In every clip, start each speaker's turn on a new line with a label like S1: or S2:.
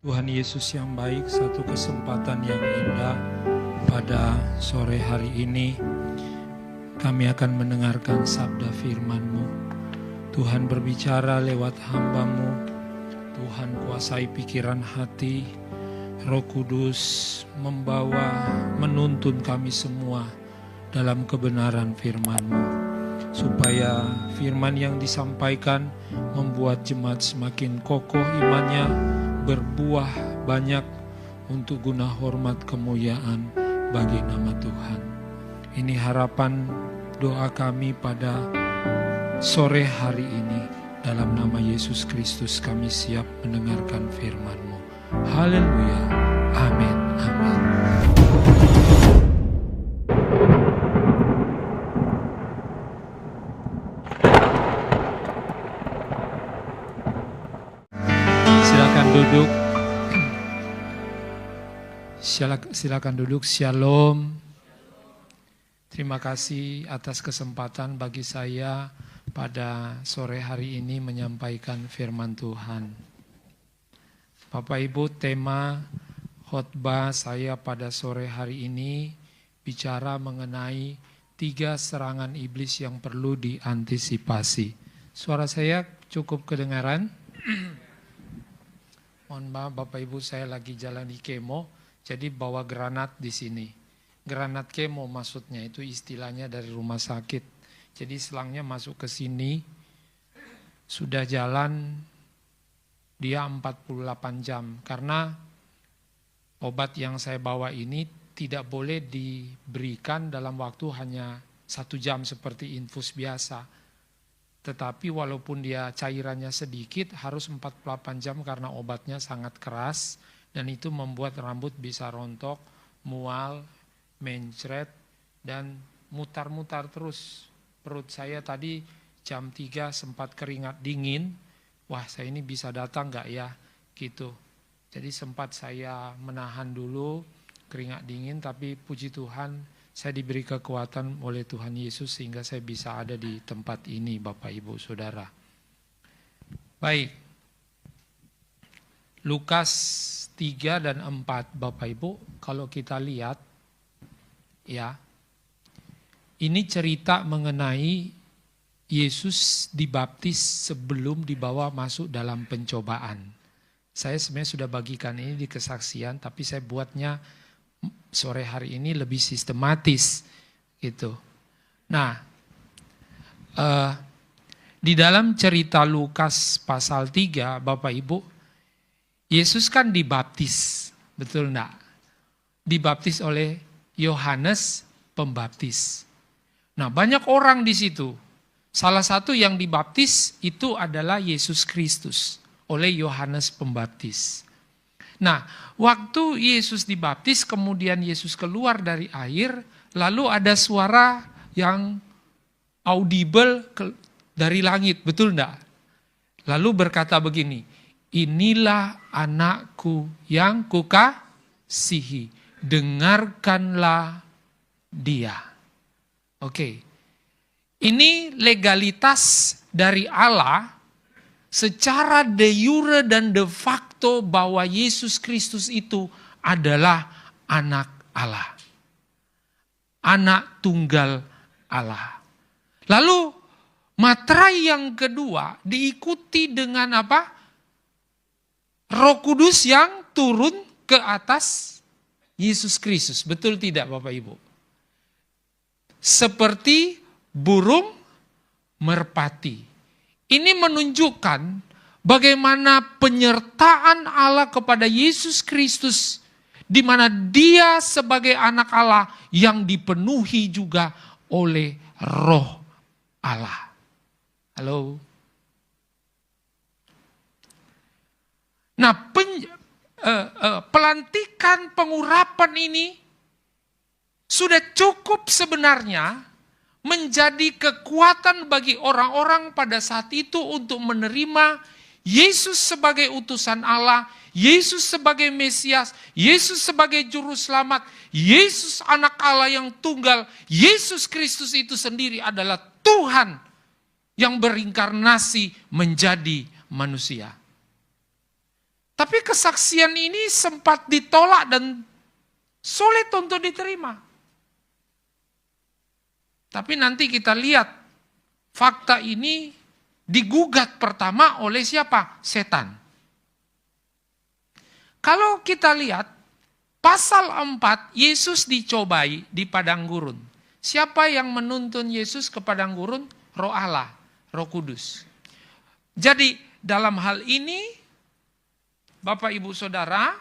S1: Tuhan Yesus yang baik, satu kesempatan yang indah pada sore hari ini kami akan mendengarkan sabda firman-Mu. Tuhan berbicara lewat hamba-Mu. Tuhan kuasai pikiran hati. Roh Kudus membawa, menuntun kami semua dalam kebenaran firman-Mu, supaya firman yang disampaikan membuat jemaat semakin kokoh imannya, berbuah banyak untuk guna hormat kemuliaan bagi nama Tuhan. Ini harapan doa kami pada sore hari ini. Dalam nama Yesus Kristus kami siap mendengarkan firman-Mu. Haleluya. Amin. Amin. Silakan duduk. Silakan duduk. Shalom. Terima kasih atas kesempatan bagi saya pada sore hari ini menyampaikan firman Tuhan. Bapak Ibu, tema khotbah saya pada sore hari ini bicara mengenai 3 serangan iblis yang perlu diantisipasi. Suara saya cukup kedengaran? Mohon maaf Bapak Ibu, saya lagi jalan di kemo, jadi bawa granat di sini. Granat kemo maksudnya, itu istilahnya dari rumah sakit. Jadi selangnya masuk ke sini, sudah jalan dia 48 jam. Karena obat yang saya bawa ini tidak boleh diberikan dalam waktu hanya 1 jam seperti infus biasa. Tetapi walaupun dia cairannya sedikit harus 48 jam karena obatnya sangat keras. Dan itu membuat rambut bisa rontok, mual, mencret, dan mutar-mutar terus. Perut saya tadi jam 3 sempat keringat dingin. Wah, saya ini bisa datang gak ya? Gitu. Jadi sempat saya menahan dulu keringat dingin, tapi puji Tuhan saya diberi kekuatan oleh Tuhan Yesus sehingga saya bisa ada di tempat ini, Bapak Ibu Saudara. Baik. Lukas 3 dan 4, Bapak Ibu, kalau kita lihat ya, ini cerita mengenai Yesus dibaptis sebelum dibawa masuk dalam pencobaan. Saya sebenarnya sudah bagikan ini di kesaksian, tapi saya buatnya sore hari ini lebih sistematis gitu. Nah, di dalam cerita Lukas pasal 3, Bapak Ibu, Yesus kan dibaptis, betul enggak? Dibaptis oleh Yohanes Pembaptis. Nah, banyak orang di situ. Salah satu yang dibaptis itu adalah Yesus Kristus oleh Yohanes Pembaptis. Nah, waktu Yesus dibaptis, kemudian Yesus keluar dari air, lalu ada suara yang audible dari langit, betul enggak? Lalu berkata begini, inilah anakku yang kukasihi, dengarkanlah dia. Oke. Ini legalitas dari Allah secara de jure dan de facto bahwa Yesus Kristus itu adalah anak Allah. Anak tunggal Allah. Lalu materai yang kedua diikuti dengan apa? Roh Kudus yang turun ke atas Yesus Kristus. Betul tidak Bapak Ibu? Seperti burung merpati. Ini menunjukkan bagaimana penyertaan Allah kepada Yesus Kristus, di mana dia sebagai anak Allah yang dipenuhi juga oleh Roh Allah. Halo. Nah, pelantikan pengurapan ini sudah cukup sebenarnya menjadi kekuatan bagi orang-orang pada saat itu untuk menerima Yesus sebagai utusan Allah, Yesus sebagai Mesias, Yesus sebagai Juru Selamat, Yesus anak Allah yang tunggal, Yesus Kristus itu sendiri adalah Tuhan yang berinkarnasi menjadi manusia. Tapi kesaksian ini sempat ditolak dan sulit untuk diterima. Tapi nanti kita lihat fakta ini digugat pertama oleh siapa? Setan. Kalau kita lihat pasal 4, Yesus dicobai di padang gurun. Siapa yang menuntun Yesus ke padang gurun? Roh Allah, Roh Kudus. Jadi dalam hal ini Bapak Ibu Saudara,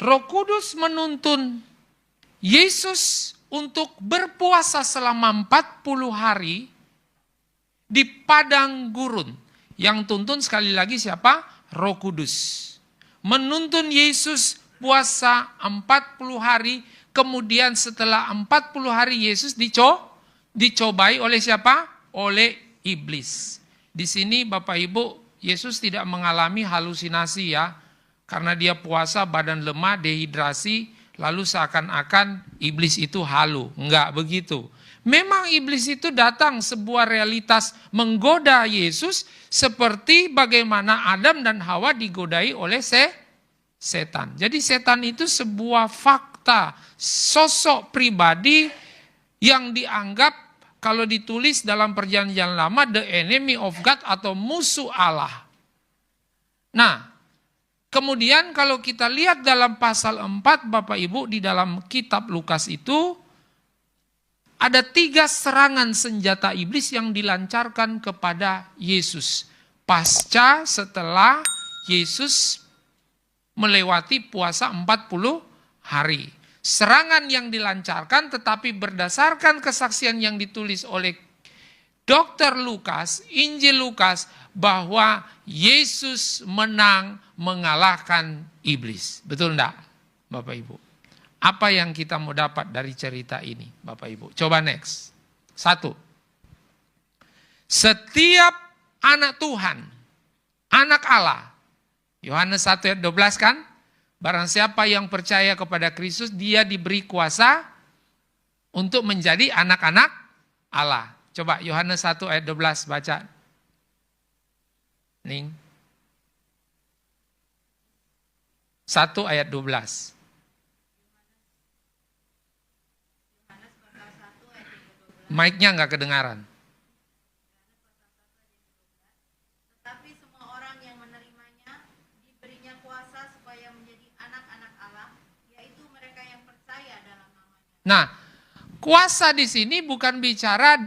S1: Roh Kudus menuntun Yesus untuk berpuasa selama 40 hari di padang gurun. Yang tuntun sekali lagi siapa? Roh Kudus. Menuntun Yesus puasa 40 hari, kemudian setelah 40 hari Yesus dicobai oleh siapa? Oleh iblis. Di sini Bapak Ibu, Yesus tidak mengalami halusinasi ya, karena dia puasa badan lemah, dehidrasi, lalu seakan-akan iblis itu halu. Enggak begitu. Memang iblis itu datang sebuah realitas menggoda Yesus seperti bagaimana Adam dan Hawa digodai oleh setan. Jadi setan itu sebuah fakta, sosok pribadi yang dianggap kalau ditulis dalam perjanjian lama the enemy of God atau musuh Allah. Nah, kemudian kalau kita lihat dalam pasal 4 Bapak Ibu di dalam kitab Lukas itu ada 3 serangan senjata iblis yang dilancarkan kepada Yesus. Pasca setelah Yesus melewati puasa 40 hari. Serangan yang dilancarkan tetapi berdasarkan kesaksian yang ditulis oleh Dr. Lukas, Injil Lukas, bahwa Yesus menang mengalahkan iblis. Betul enggak Bapak Ibu? Apa yang kita mau dapat dari cerita ini Bapak Ibu? Coba next. 1. Setiap anak Tuhan, anak Allah. Yohanes 1 ayat 12 kan? Barang siapa yang percaya kepada Kristus, dia diberi kuasa untuk menjadi anak-anak Allah. Coba Yohanes 1 ayat 12 baca. Ning. 1 ayat 12. Mic-nya nggak kedengaran.
S2: Tetapi semua orang yang menerimanya diberinya kuasa supaya menjadi anak-anak Allah, yaitu mereka yang percaya dalam namanya.
S1: Nah, kuasa di sini bukan bicara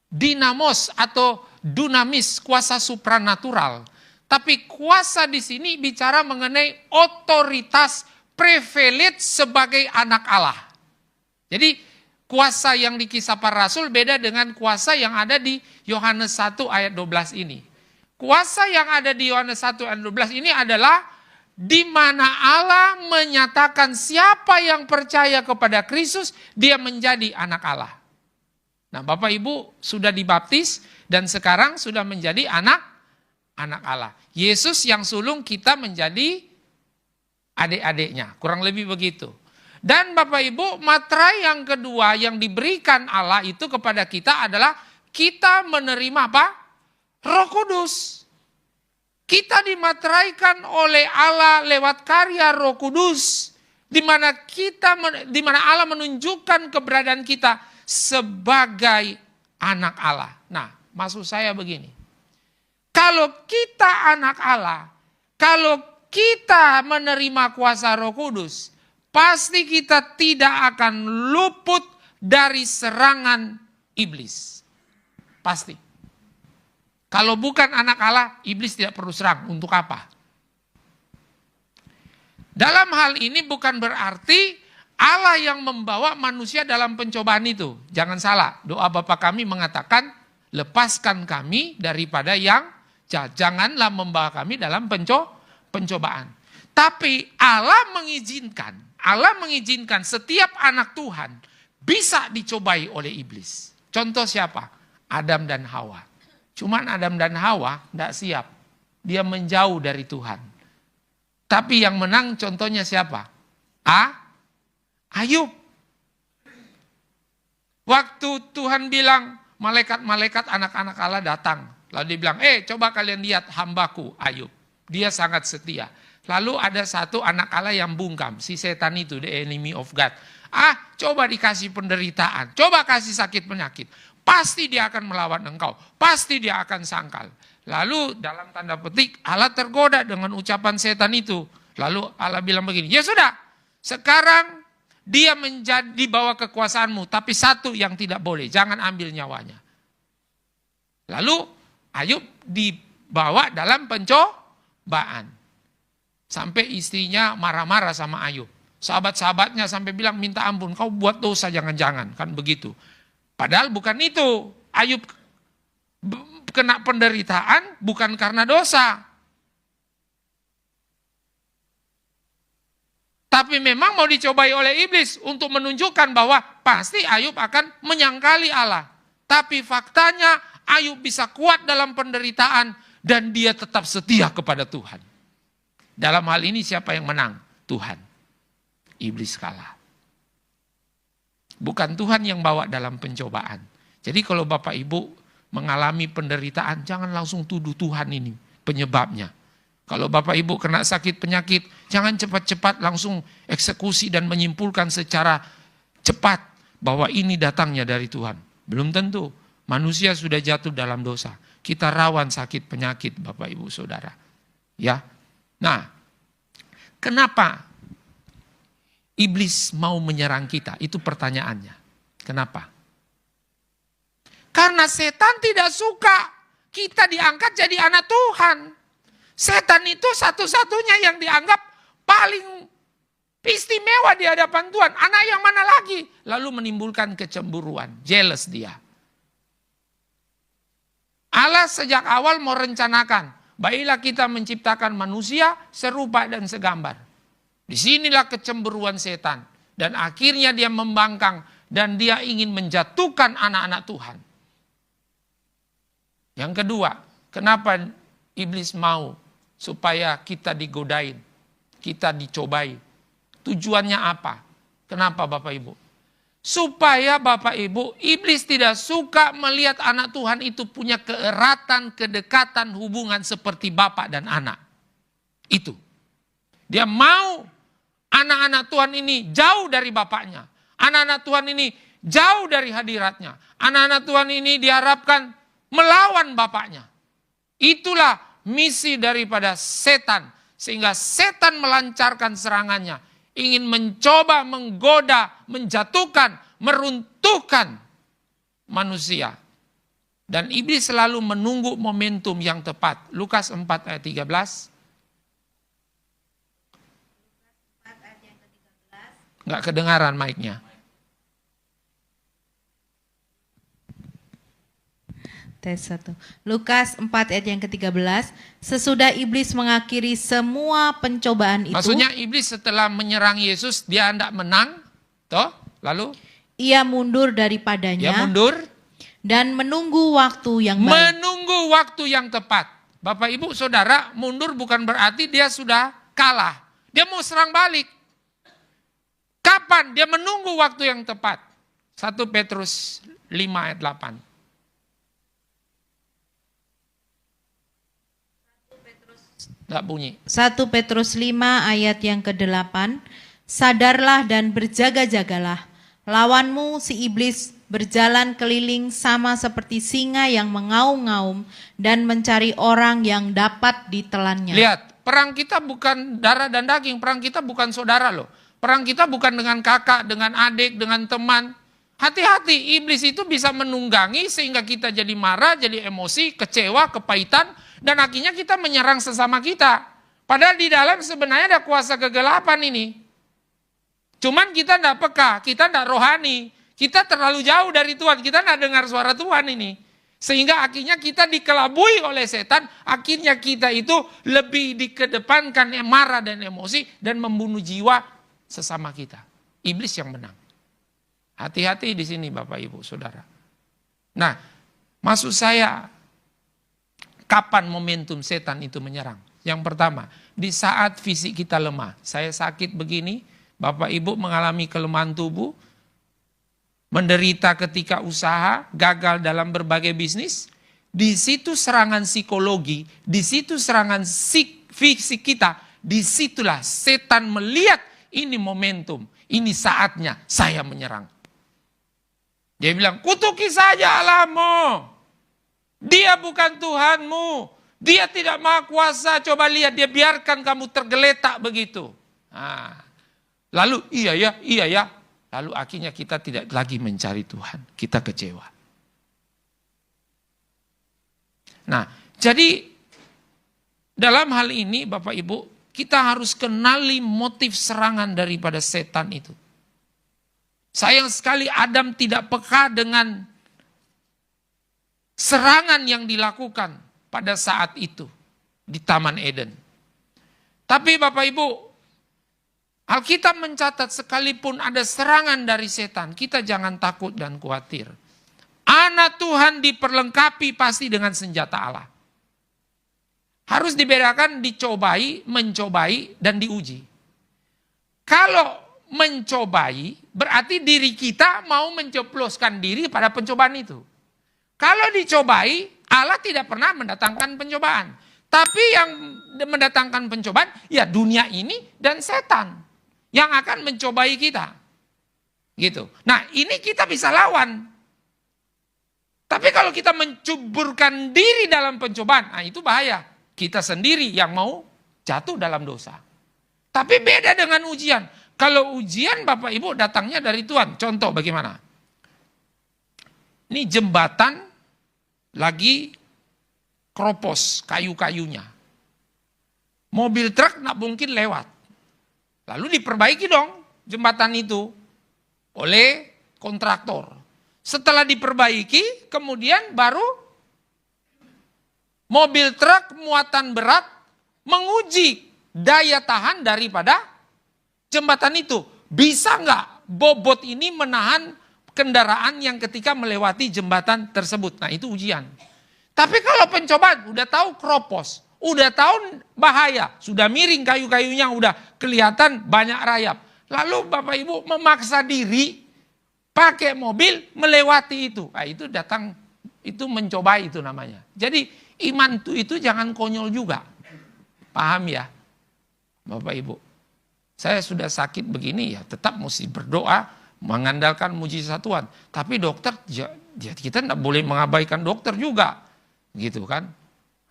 S1: dinamos atau dunamis, kuasa supranatural. Tapi kuasa di sini bicara mengenai otoritas privilege sebagai anak Allah. Jadi kuasa yang di Kisah Para Rasul beda dengan kuasa yang ada di Yohanes 1 ayat 12 ini. Kuasa yang ada di Yohanes 1 ayat 12 ini adalah di mana Allah menyatakan siapa yang percaya kepada Kristus, dia menjadi anak Allah. Nah, Bapak Ibu sudah dibaptis dan sekarang sudah menjadi anak Allah. Yesus yang sulung, kita menjadi adik-adiknya, kurang lebih begitu. Dan Bapak Ibu, materai yang kedua yang diberikan Allah itu kepada kita adalah kita menerima apa? Roh Kudus. Kita dimateraikan oleh Allah lewat karya Roh Kudus, di mana Allah menunjukkan keberadaan kita sebagai anak Allah. Nah, maksud saya begini. Kalau kita anak Allah, kalau kita menerima kuasa Roh Kudus, pasti kita tidak akan luput dari serangan iblis. Pasti. Kalau bukan anak Allah, iblis tidak perlu serang. Untuk apa? Dalam hal ini bukan berarti Allah yang membawa manusia dalam pencobaan itu. Jangan salah, doa Bapa kami mengatakan, lepaskan kami daripada yang jahat. Janganlah membawa kami dalam pencobaan. Tapi Allah mengizinkan setiap anak Tuhan bisa dicobai oleh iblis. Contoh siapa? Adam dan Hawa. Cuman Adam dan Hawa tidak siap. Dia menjauh dari Tuhan. Tapi yang menang contohnya siapa? Ayub. Waktu Tuhan bilang, malaikat-malaikat anak-anak Allah datang. Lalu dia bilang, coba kalian lihat hambaku Ayub. Dia sangat setia. Lalu ada satu anak Allah yang bungkam. Si setan itu, the enemy of God. Coba dikasih penderitaan. Coba kasih sakit penyakit. Pasti dia akan melawan engkau. Pasti dia akan sangkal. Lalu dalam tanda petik Allah tergoda dengan ucapan setan itu. Lalu Allah bilang begini, ya sudah. Sekarang dia menjadi di bawah kekuasaanmu. Tapi satu yang tidak boleh. Jangan ambil nyawanya. Lalu Ayub dibawa dalam pencobaan. Sampai istrinya marah-marah sama Ayub. Sahabat-sahabatnya sampai bilang minta ampun. Kau buat dosa jangan-jangan. Kan begitu. Padahal bukan itu. Ayub kena penderitaan bukan karena dosa. Tapi memang mau dicobai oleh iblis. Untuk menunjukkan bahwa pasti Ayub akan menyangkali Allah. Tapi faktanya Ayub bisa kuat dalam penderitaan. Dan dia tetap setia kepada Tuhan. Dalam hal ini siapa yang menang? Tuhan. Iblis kalah. Bukan Tuhan yang bawa dalam pencobaan. Jadi kalau Bapak Ibu mengalami penderitaan, jangan langsung tuduh Tuhan ini penyebabnya. Kalau Bapak Ibu kena sakit penyakit, jangan cepat-cepat langsung eksekusi dan menyimpulkan secara cepat bahwa ini datangnya dari Tuhan. Belum tentu. Manusia sudah jatuh dalam dosa. Kita rawan sakit penyakit Bapak Ibu Saudara. Ya. Nah, kenapa iblis mau menyerang kita? Itu pertanyaannya. Kenapa? Karena setan tidak suka kita diangkat jadi anak Tuhan. Setan itu satu-satunya yang dianggap paling istimewa di hadapan Tuhan. Anak yang mana lagi? Lalu menimbulkan kecemburuan, jealous dia. Allah sejak awal mau rencanakan, baiklah kita menciptakan manusia serupa dan segambar. Disinilah kecemburuan setan. Dan akhirnya dia membangkang dan dia ingin menjatuhkan anak-anak Tuhan. Yang kedua, kenapa iblis mau supaya kita digodain, kita dicobai? Tujuannya apa? Kenapa Bapak Ibu? Supaya Bapak Ibu, iblis tidak suka melihat anak Tuhan itu punya keeratan, kedekatan, hubungan seperti bapak dan anak. Itu. Dia mau anak-anak Tuhan ini jauh dari bapaknya. Anak-anak Tuhan ini jauh dari hadiratnya. Anak-anak Tuhan ini diharapkan melawan bapaknya. Itulah misi daripada setan. Sehingga setan melancarkan serangannya. Ingin mencoba, menggoda, menjatuhkan, meruntuhkan manusia. Dan iblis selalu menunggu momentum yang tepat. Lukas 4 ayat 13. Nggak kedengaran mic-nya.
S2: Tes 1. Lukas 4 ayat yang ke-13. Sesudah iblis mengakhiri semua pencobaan itu.
S1: Maksudnya iblis setelah menyerang Yesus, dia hendak menang. Toh? Lalu?
S2: Ia mundur daripadanya.
S1: Ia mundur.
S2: Dan menunggu waktu yang baik.
S1: Menunggu waktu yang tepat. Bapak Ibu Saudara, mundur bukan berarti dia sudah kalah. Dia mau serang balik. Kapan? Dia menunggu waktu yang tepat. 1 Petrus 5 ayat 8.
S2: 1 Petrus 5 ayat yang ke-8. Sadarlah dan berjaga-jagalah. Lawanmu si iblis berjalan keliling sama seperti singa yang mengaum-ngaum dan mencari orang yang dapat ditelannya.
S1: Lihat, perang kita bukan darah dan daging, perang kita bukan saudara loh. Perang kita bukan dengan kakak, dengan adik, dengan teman. Hati-hati, iblis itu bisa menunggangi sehingga kita jadi marah, jadi emosi, kecewa, kepahitan, dan akhirnya kita menyerang sesama kita. Padahal di dalam sebenarnya ada kuasa kegelapan ini. Cuman kita tidak peka, kita tidak rohani. Kita terlalu jauh dari Tuhan, kita tidak dengar suara Tuhan ini. Sehingga akhirnya kita dikelabui oleh setan, akhirnya kita itu lebih dikedepankan marah dan emosi dan membunuh jiwa sesama kita. Iblis yang menang. Hati-hati di sini Bapak Ibu Saudara. Nah, maksud saya kapan momentum setan itu menyerang? Yang pertama, di saat fisik kita lemah. Saya sakit begini, Bapak Ibu mengalami kelemahan tubuh, menderita ketika usaha, gagal dalam berbagai bisnis. di situ serangan psikologi, di situ serangan fisik kita, disitulah setan melihat ini momentum, ini saatnya saya menyerang. Dia bilang, kutuki saja Allahmu, dia bukan Tuhanmu, dia tidak maha kuasa, coba lihat dia biarkan kamu tergeletak begitu. Nah, lalu iya ya, lalu akhirnya kita tidak lagi mencari Tuhan, kita kecewa. Nah, jadi dalam hal ini Bapak Ibu, kita harus kenali motif serangan daripada setan itu. Sayang sekali Adam tidak peka dengan serangan yang dilakukan pada saat itu di Taman Eden. Tapi Bapak Ibu, Alkitab mencatat sekalipun ada serangan dari setan, kita jangan takut dan khawatir. Anak Tuhan diperlengkapi pasti dengan senjata Allah. Harus dibedakan dicobai, mencobai, dan diuji. Kalau mencobai, berarti diri kita mau menceploskan diri pada pencobaan itu. Kalau dicobai, Allah tidak pernah mendatangkan pencobaan. Tapi yang mendatangkan pencobaan, ya dunia ini dan setan. Yang akan mencobai kita. Gitu. Nah, ini kita bisa lawan. Tapi kalau kita mencuburkan diri dalam pencobaan, nah itu bahaya. Kita sendiri yang mau jatuh dalam dosa. Tapi beda dengan ujian. Kalau ujian Bapak Ibu datangnya dari Tuhan. Contoh bagaimana? Ini jembatan lagi kropos kayu-kayunya. Mobil truk nggak mungkin lewat. Lalu diperbaiki dong jembatan itu oleh kontraktor. Setelah diperbaiki, kemudian baru mobil truk muatan berat menguji daya tahan daripada jembatan itu. Bisa nggak bobot ini menahan kendaraan yang ketika melewati jembatan tersebut? Nah itu ujian. Tapi kalau pencobaan udah tahu kropos, udah tahu bahaya, sudah miring kayu-kayunya, udah kelihatan banyak rayap. Lalu Bapak Ibu memaksa diri pakai mobil melewati itu. Nah, itu datang, itu mencoba itu namanya. Jadi iman itu jangan konyol juga. Paham ya Bapak Ibu? Saya sudah sakit begini ya tetap mesti berdoa mengandalkan mujizat Tuhan. Tapi dokter, ya kita tidak boleh mengabaikan dokter juga. Gitu kan.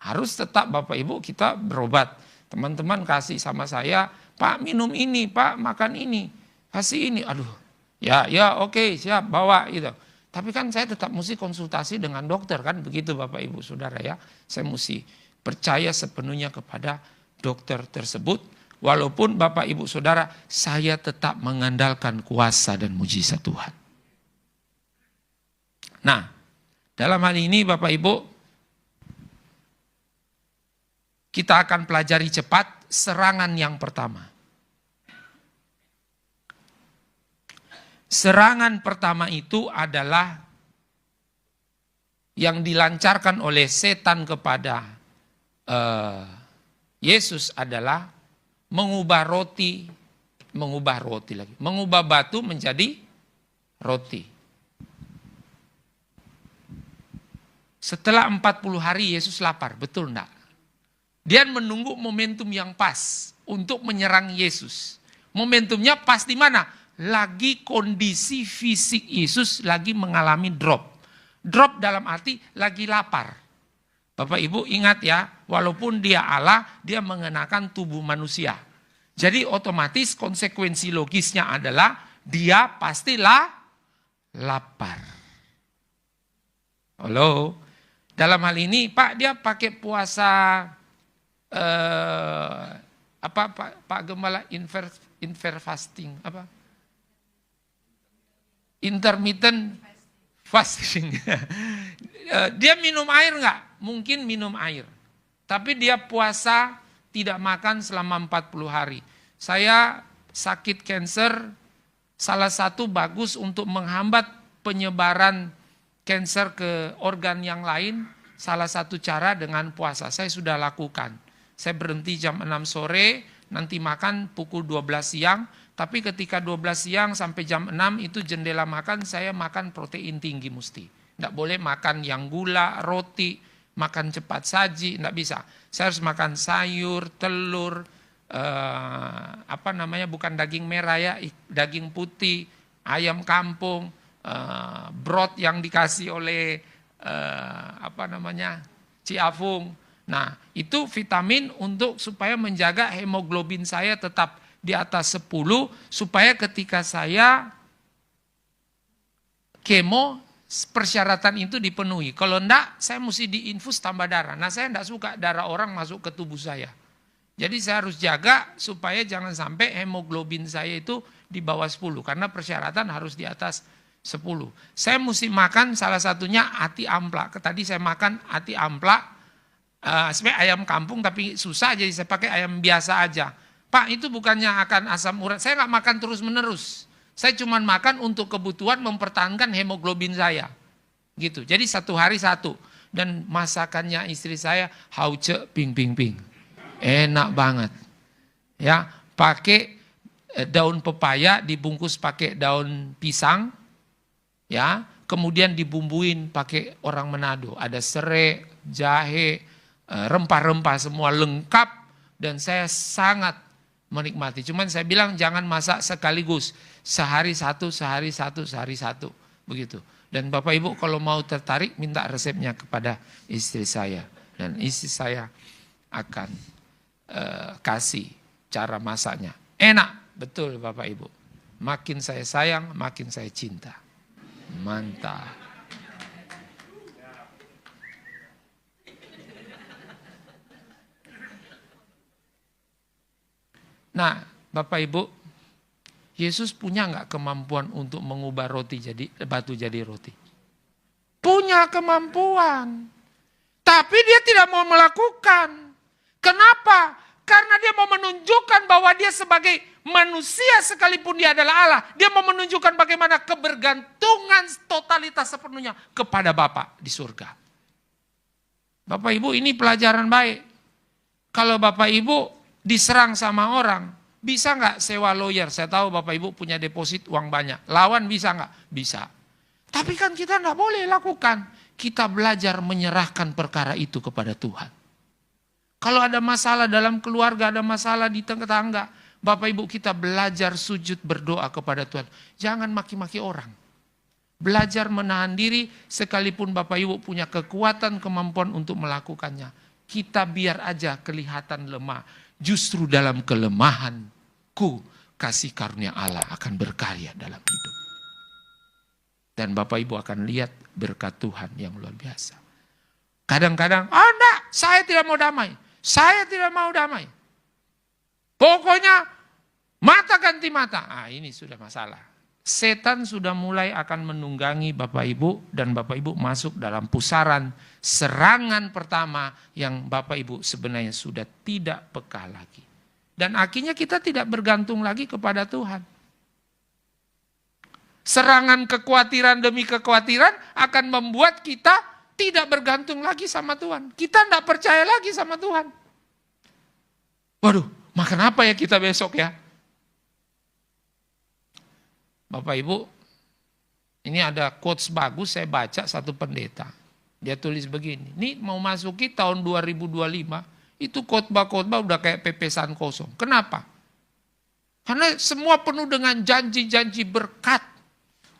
S1: Harus tetap Bapak Ibu kita berobat. Teman-teman kasih sama saya, Pak minum ini, Pak makan ini. Kasih ini, aduh. Ya oke, siap bawa gitu. Tapi kan saya tetap mesti konsultasi dengan dokter kan begitu Bapak Ibu Saudara ya. Saya mesti percaya sepenuhnya kepada dokter tersebut. Walaupun Bapak Ibu Saudara saya tetap mengandalkan kuasa dan mujizat Tuhan. Nah dalam hal ini Bapak Ibu kita akan pelajari cepat serangan yang pertama. Serangan pertama itu adalah yang dilancarkan oleh setan kepada Yesus adalah mengubah batu menjadi roti. Setelah 40 hari Yesus lapar, betul enggak? Dia menunggu momentum yang pas untuk menyerang Yesus. Momentumnya pas di mana? Lagi kondisi fisik Yesus lagi mengalami drop. Drop dalam arti lagi lapar. Bapak Ibu ingat ya, walaupun dia Allah, dia mengenakan tubuh manusia. Jadi otomatis konsekuensi logisnya adalah dia pastilah lapar. Halo, dalam hal ini Pak dia pakai puasa Pak Gembala fasting apa? Intermittent fasting. Dia minum air enggak? Mungkin minum air. Tapi dia puasa tidak makan selama 40 hari. Saya sakit kanker, salah satu bagus untuk menghambat penyebaran kanker ke organ yang lain. Salah satu cara dengan puasa. Saya sudah lakukan. Saya berhenti jam 6 sore, nanti makan pukul 12 siang. Tapi ketika 12 siang sampai jam 6 itu jendela makan, saya makan protein tinggi mesti. Tidak boleh makan yang gula, roti. makan cepat saji, enggak bisa. Saya harus makan sayur, telur, bukan daging merah ya, daging putih, ayam kampung, broth yang dikasih oleh Ciafung. Nah, itu vitamin untuk supaya menjaga hemoglobin saya tetap di atas 10, supaya ketika saya kemo, persyaratan itu dipenuhi. Kalau enggak, saya mesti diinfus tambah darah. Nah, saya enggak suka darah orang masuk ke tubuh saya. Jadi saya harus jaga supaya jangan sampai hemoglobin saya itu di bawah 10. Karena persyaratan harus di atas 10. Saya mesti makan salah satunya ati amplak. Tadi saya makan ati amplak, sebenarnya ayam kampung tapi susah, jadi saya pakai ayam biasa aja. Pak, itu bukannya akan asam urat. Saya nggak makan terus menerus. Saya cuma makan untuk kebutuhan mempertahankan hemoglobin saya. Gitu. Jadi 1 hari 1. Dan masakannya istri saya hauce ping ping ping. Enak banget. Ya, pakai daun pepaya dibungkus pakai daun pisang. Ya, kemudian dibumbuin pakai orang Manado. Ada serai, jahe, rempah-rempah semua lengkap, dan saya sangat menikmati. Cuman saya bilang jangan masak sekaligus. Sehari 1, sehari 1, sehari 1. Begitu. Dan Bapak Ibu kalau mau tertarik minta resepnya kepada istri saya. Dan istri saya akan kasih cara masaknya. Enak, betul Bapak Ibu. Makin saya sayang, makin saya cinta. Mantap. Nah, Bapak Ibu, Yesus punya nggak kemampuan untuk mengubah batu jadi roti? Punya kemampuan. Tapi dia tidak mau melakukan. Kenapa? Karena dia mau menunjukkan bahwa dia sebagai manusia sekalipun dia adalah Allah. Dia mau menunjukkan bagaimana kebergantungan totalitas sepenuhnya kepada Bapa di surga. Bapak Ibu, ini pelajaran baik. Kalau Bapak Ibu diserang sama orang, bisa nggak sewa lawyer? Saya tahu Bapak Ibu punya deposit uang banyak. Lawan bisa nggak? Bisa. Tapi kan kita nggak boleh lakukan. Kita belajar menyerahkan perkara itu kepada Tuhan. Kalau ada masalah dalam keluarga, ada masalah di tetangga, Bapak Ibu kita belajar sujud berdoa kepada Tuhan. Jangan maki-maki orang. Belajar menahan diri sekalipun Bapak Ibu punya kekuatan, kemampuan untuk melakukannya. Kita biar aja kelihatan lemah. Justru dalam kelemahanku, kasih karunia Allah akan berkarya dalam hidup. Dan Bapak Ibu akan lihat berkat Tuhan yang luar biasa. Kadang-kadang, enggak, saya tidak mau damai. Saya tidak mau damai. Pokoknya mata ganti mata. Ini sudah masalah. Setan sudah mulai akan menunggangi Bapak Ibu. Dan Bapak Ibu masuk dalam pusaran serangan pertama yang Bapak Ibu sebenarnya sudah tidak peka lagi. Dan akhirnya kita tidak bergantung lagi kepada Tuhan. Serangan kekhawatiran demi kekhawatiran akan membuat kita tidak bergantung lagi sama Tuhan. Kita tidak percaya lagi sama Tuhan. Waduh, makan apa ya kita besok ya? Bapak Ibu, ini ada quotes bagus saya baca satu pendeta. Dia tulis begini, ini mau masuki tahun 2025, itu khotbah-khotbah udah kayak pepesan kosong. Kenapa? Karena semua penuh dengan janji-janji berkat.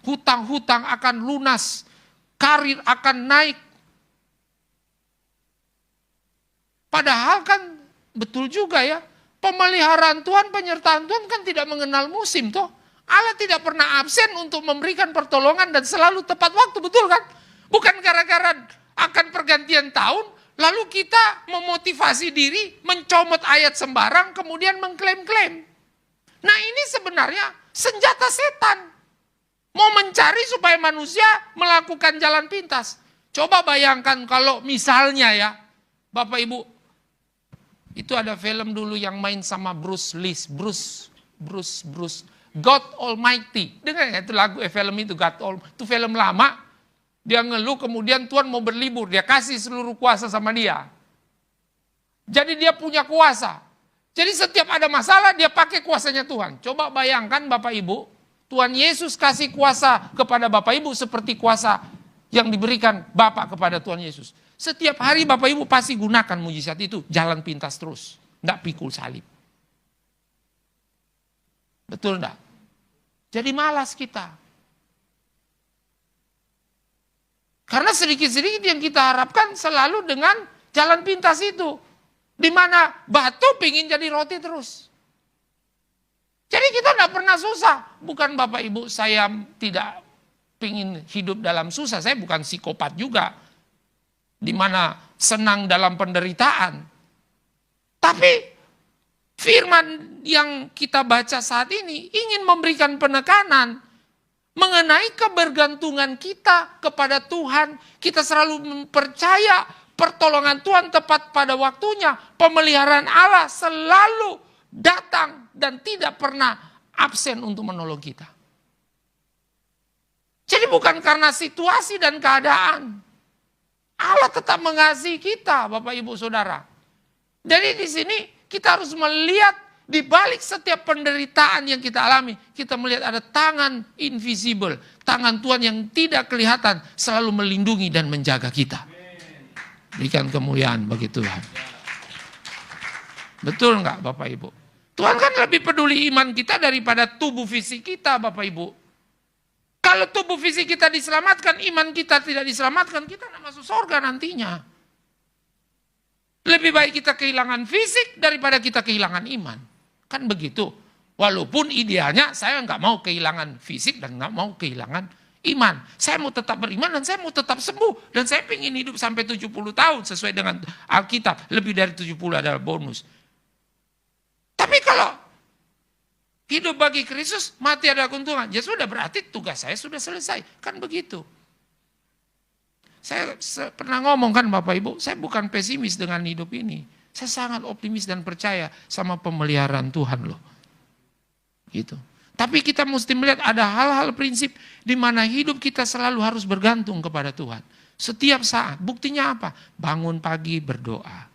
S1: Hutang-hutang akan lunas, karir akan naik. Padahal kan betul juga ya, pemeliharaan Tuhan, penyertaan Tuhan kan tidak mengenal musim toh. Allah tidak pernah absen untuk memberikan pertolongan dan selalu tepat waktu, betul kan? Bukan gara-gara akan pergantian tahun, lalu kita memotivasi diri, mencomot ayat sembarang, kemudian mengklaim-klaim. Nah ini sebenarnya senjata setan. Mau mencari supaya manusia melakukan jalan pintas. Coba bayangkan kalau misalnya ya, Bapak Ibu, itu ada film dulu yang main sama Bruce Lee, God Almighty. Dengar ya itu lagu film itu God Almighty. Itu film lama. Dia ngeluh kemudian Tuhan mau berlibur, dia kasih seluruh kuasa sama dia. Jadi dia punya kuasa. Jadi setiap ada masalah dia pakai kuasanya Tuhan. Coba bayangkan Bapak Ibu, Tuhan Yesus kasih kuasa kepada Bapak Ibu seperti kuasa yang diberikan Bapak kepada Tuhan Yesus. Setiap hari Bapak Ibu pasti gunakan mujizat itu. Jalan pintas terus. Enggak pikul salib. Betul enggak? Jadi malas kita. Karena sedikit-sedikit yang kita harapkan selalu dengan jalan pintas itu. Di mana batu pingin jadi roti terus. Jadi kita enggak pernah susah. Bukan Bapak Ibu saya tidak pingin hidup dalam susah. Saya bukan psikopat juga. Di mana senang dalam penderitaan. Tapi firman yang kita baca saat ini ingin memberikan penekanan mengenai kebergantungan kita kepada Tuhan. Kita selalu mempercaya pertolongan Tuhan tepat pada waktunya. Pemeliharaan Allah selalu datang dan tidak pernah absen untuk menolong kita. Jadi bukan karena situasi dan keadaan. Allah tetap mengasihi kita, Bapak Ibu Saudara. Jadi di sini kita harus melihat di balik setiap penderitaan yang kita alami, kita melihat ada tangan invisible, tangan Tuhan yang tidak kelihatan selalu melindungi dan menjaga kita. Berikan kemuliaan bagi Tuhan. Betul enggak Bapak Ibu? Tuhan kan lebih peduli iman kita daripada tubuh fisik kita Bapak Ibu. Kalau tubuh fisik kita diselamatkan, iman kita tidak diselamatkan, kita tidak masuk surga nantinya. Lebih baik kita kehilangan fisik daripada kita kehilangan iman. Kan begitu. Walaupun idealnya saya nggak mau kehilangan fisik dan nggak mau kehilangan iman. Saya mau tetap beriman dan saya mau tetap sembuh. Dan saya ingin hidup sampai 70 tahun sesuai dengan Alkitab. Lebih dari 70 adalah bonus. Tapi kalau hidup bagi Kristus, mati ada keuntungan. Ya sudah, berarti tugas saya sudah selesai. Kan begitu. Saya pernah ngomong kan Bapak Ibu, saya bukan pesimis dengan hidup ini. Saya sangat optimis dan percaya sama pemeliharaan Tuhan loh. Gitu. Tapi kita mesti melihat ada hal-hal prinsip di mana hidup kita selalu harus bergantung kepada Tuhan. Setiap saat. Buktinya apa? Bangun pagi berdoa.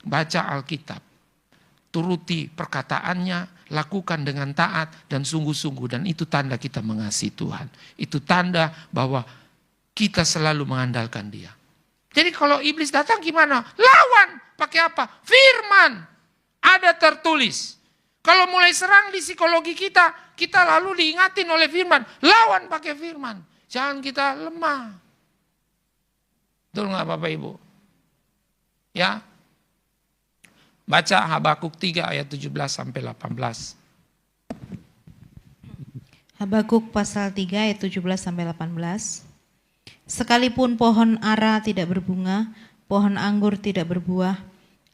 S1: Baca Alkitab. Turuti perkataannya, lakukan dengan taat dan sungguh-sungguh. Dan itu tanda kita mengasihi Tuhan. Itu tanda bahwa kita selalu mengandalkan Dia. Jadi kalau iblis datang gimana? Lawan. Pakai apa? Firman. Ada tertulis. Kalau mulai serang di psikologi kita, kita lalu diingatin oleh firman. Lawan pakai firman. Jangan kita lemah. Betul nggak Bapak Ibu? Ya. Baca Habakuk 3 ayat 17 sampai 18.
S2: Habakuk pasal 3 ayat 17 sampai 18. Sekalipun pohon ara tidak berbunga, pohon anggur tidak berbuah,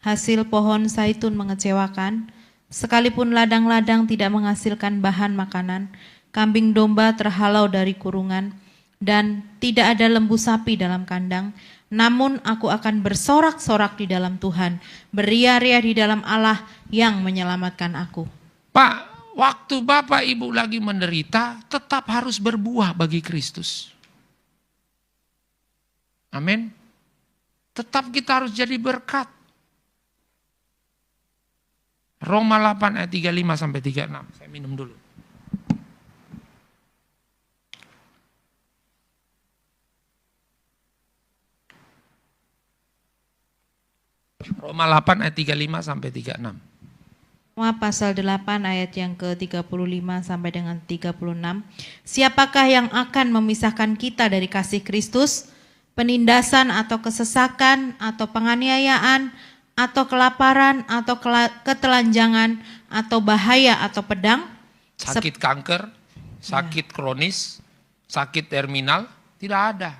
S2: hasil pohon zaitun mengecewakan, sekalipun ladang-ladang tidak menghasilkan bahan makanan, kambing domba terhalau dari kurungan, dan tidak ada lembu sapi dalam kandang, namun aku akan bersorak-sorak di dalam Tuhan, beria-ria di dalam Allah yang menyelamatkan aku.
S1: Pak, waktu Bapak Ibu lagi menderita, tetap harus berbuah bagi Kristus. Amin. Tetap kita harus jadi berkat. Roma 8 ayat 35 sampai 36. Saya minum dulu. Roma 8 ayat 35 sampai 36.
S2: Roma pasal 8 ayat yang ke-35 sampai dengan 36. Siapakah yang akan memisahkan kita dari kasih Kristus? Penindasan atau kesesakan atau penganiayaan atau kelaparan atau ketelanjangan atau bahaya atau pedang?
S1: Sakit kanker, sakit kronis, sakit terminal, tidak ada.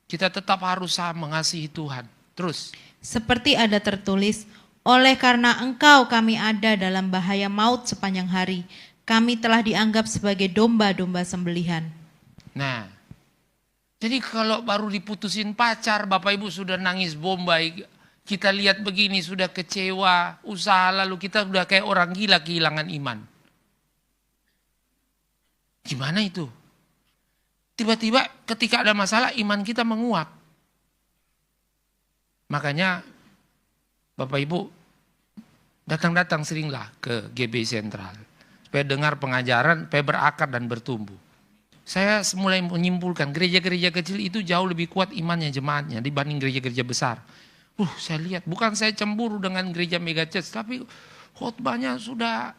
S1: Kita tetap harus mengasihi Tuhan. Terus.
S2: Seperti ada tertulis, oleh karena engkau kami ada dalam bahaya maut sepanjang hari. Kami telah dianggap sebagai domba-domba sembelihan.
S1: Nah, jadi kalau baru diputusin pacar, Bapak Ibu sudah nangis bombay. Kita lihat begini sudah kecewa, usaha lalu kita sudah kayak orang gila kehilangan iman. Gimana itu? Tiba-tiba ketika ada masalah iman kita menguap. Makanya Bapak Ibu datang-datang seringlah ke GB Sentral. Supaya dengar pengajaran, supaya berakar dan bertumbuh. Saya mulai menyimpulkan gereja-gereja kecil itu jauh lebih kuat imannya jemaatnya dibanding gereja-gereja besar. Saya lihat, bukan saya cemburu dengan gereja mega church, tapi khotbahnya sudah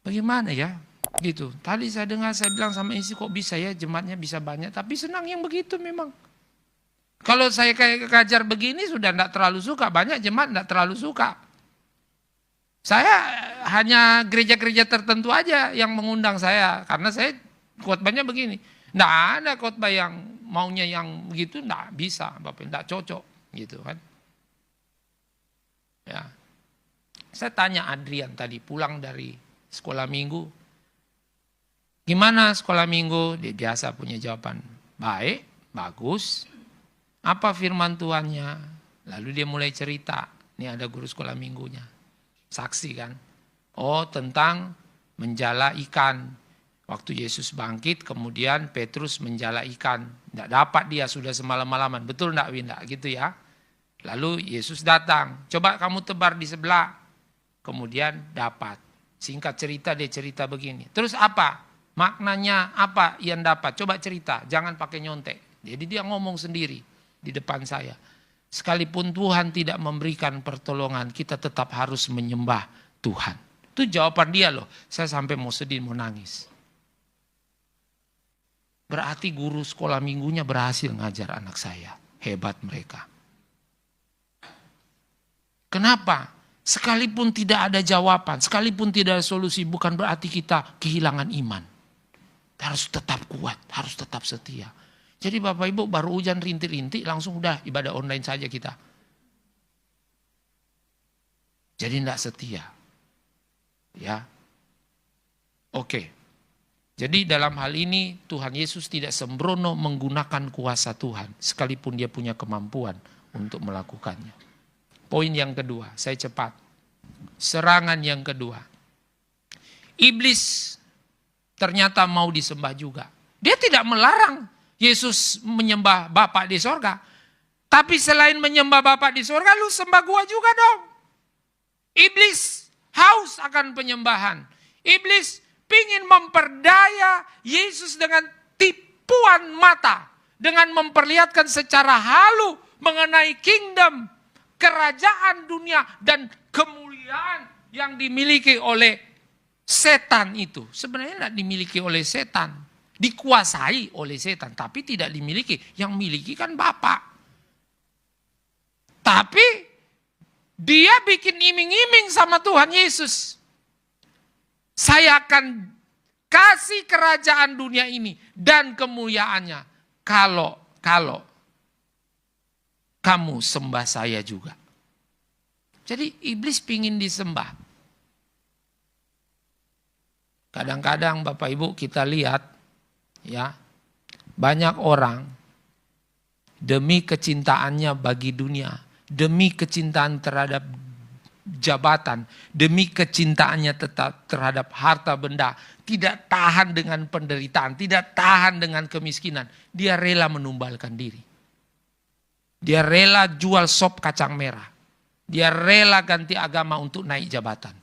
S1: bagaimana ya gitu. Tadi saya dengar, saya bilang sama istri, kok bisa ya jemaatnya bisa banyak, tapi senang yang begitu memang. Kalau saya kayak kajar begini sudah tidak terlalu suka, banyak jemaat tidak terlalu suka. Saya hanya gereja-gereja tertentu aja yang mengundang saya, karena saya khotbahnya begini. Tidak ada khotbah yang maunya yang begitu, tidak bisa, Bapak, tidak cocok gitu kan. Ya. Saya tanya Adrian tadi pulang dari sekolah minggu, gimana sekolah minggu? Dia biasa punya jawaban, baik, bagus. Apa firman Tuhannya? Lalu dia mulai cerita, ini ada guru sekolah minggunya, saksi kan. Oh, tentang menjala ikan. Waktu Yesus bangkit, kemudian Petrus menjala ikan. Tidak dapat dia, sudah semalam-malaman. Betul enggak, Winda? Gitu ya. Lalu Yesus datang, coba kamu tebar di sebelah. Kemudian dapat. Singkat cerita, dia cerita begini. Terus apa? Maknanya apa yang dapat? Coba cerita, jangan pakai nyontek. Jadi dia ngomong sendiri di depan saya. Sekalipun Tuhan tidak memberikan pertolongan, kita tetap harus menyembah Tuhan. Itu jawaban dia loh. Saya sampai mau sedih, mau nangis. Berarti guru sekolah minggunya berhasil ngajar anak saya. Hebat mereka. Kenapa? Sekalipun tidak ada jawaban, sekalipun tidak ada solusi, bukan berarti kita kehilangan iman. Harus tetap kuat, harus tetap setia. Jadi Bapak Ibu baru hujan rintik-rintik langsung udah ibadah online saja kita. Jadi tidak setia. Ya. Oke. Jadi dalam hal ini Tuhan Yesus tidak sembrono menggunakan kuasa Tuhan. Sekalipun dia punya kemampuan untuk melakukannya. Poin yang kedua, saya cepat. Serangan yang kedua. Iblis ternyata mau disembah juga. Dia tidak melarang Yesus menyembah Bapa di sorga. Tapi selain menyembah Bapa di sorga, lu sembah gua juga dong. Iblis haus akan penyembahan. Iblis pingin memperdaya Yesus dengan tipuan mata. Dengan memperlihatkan secara halu mengenai kingdom, kerajaan dunia dan kemuliaan yang dimiliki oleh setan itu. Sebenarnya tidak dimiliki oleh setan. Dikuasai oleh setan. Tapi tidak dimiliki. Yang miliki kan Bapa. Tapi dia bikin iming-iming sama Tuhan Yesus. Saya akan kasih kerajaan dunia ini dan kemuliaannya. Kalau kamu sembah saya juga. Jadi iblis pingin disembah. Kadang-kadang Bapak Ibu kita lihat ya, banyak orang demi kecintaannya bagi dunia, demi kecintaan terhadap jabatan, demi kecintaannya tetap terhadap harta benda, tidak tahan dengan penderitaan, tidak tahan dengan kemiskinan, dia rela menumbalkan diri. Dia rela jual sop kacang merah. Dia rela ganti agama untuk naik jabatan.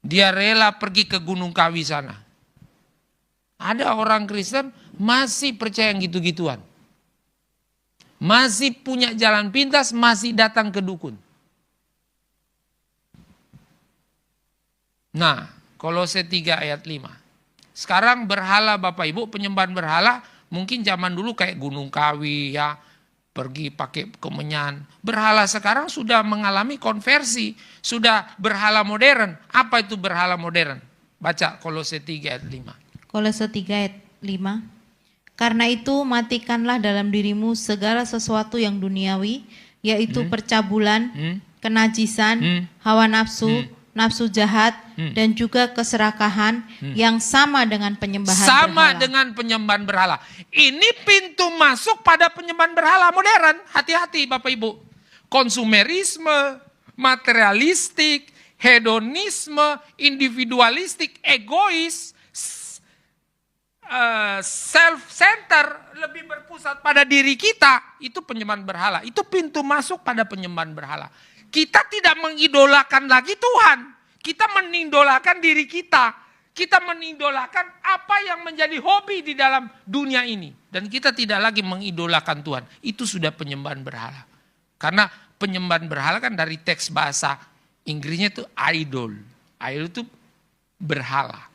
S1: Dia rela pergi ke Gunung Kawi sana. Ada orang Kristen masih percaya yang gitu-gituan. Masih punya jalan pintas, masih datang ke dukun. Nah, Kolose 3 ayat 5. Sekarang berhala Bapak Ibu, penyembahan berhala, mungkin zaman dulu kayak Gunung Kawi ya, pergi pakai kemenyan. Berhala sekarang sudah mengalami konversi, sudah berhala modern. Apa itu berhala modern? Baca Kolose 3 ayat 5.
S2: Kolose 3 ayat 5. Karena itu matikanlah dalam dirimu segala sesuatu yang duniawi, yaitu percabulan, kenajisan, hawa nafsu, nafsu jahat, dan juga keserakahan yang sama dengan penyembahan berhala.
S1: Sama dengan penyembahan berhala. Ini pintu masuk pada penyembahan berhala modern. Hati-hati Bapak Ibu. Konsumerisme, materialistik, hedonisme, individualistik, egois, self-center, lebih berpusat pada diri kita, itu penyembahan berhala. Itu pintu masuk pada penyembahan berhala. Kita tidak mengidolakan lagi Tuhan. Kita menidolakan diri kita. Kita menidolakan apa yang menjadi hobi di dalam dunia ini. Dan kita tidak lagi mengidolakan Tuhan. Itu sudah penyembahan berhala. Karena penyembahan berhala kan dari teks bahasa Inggrisnya itu idol. Idol itu berhala.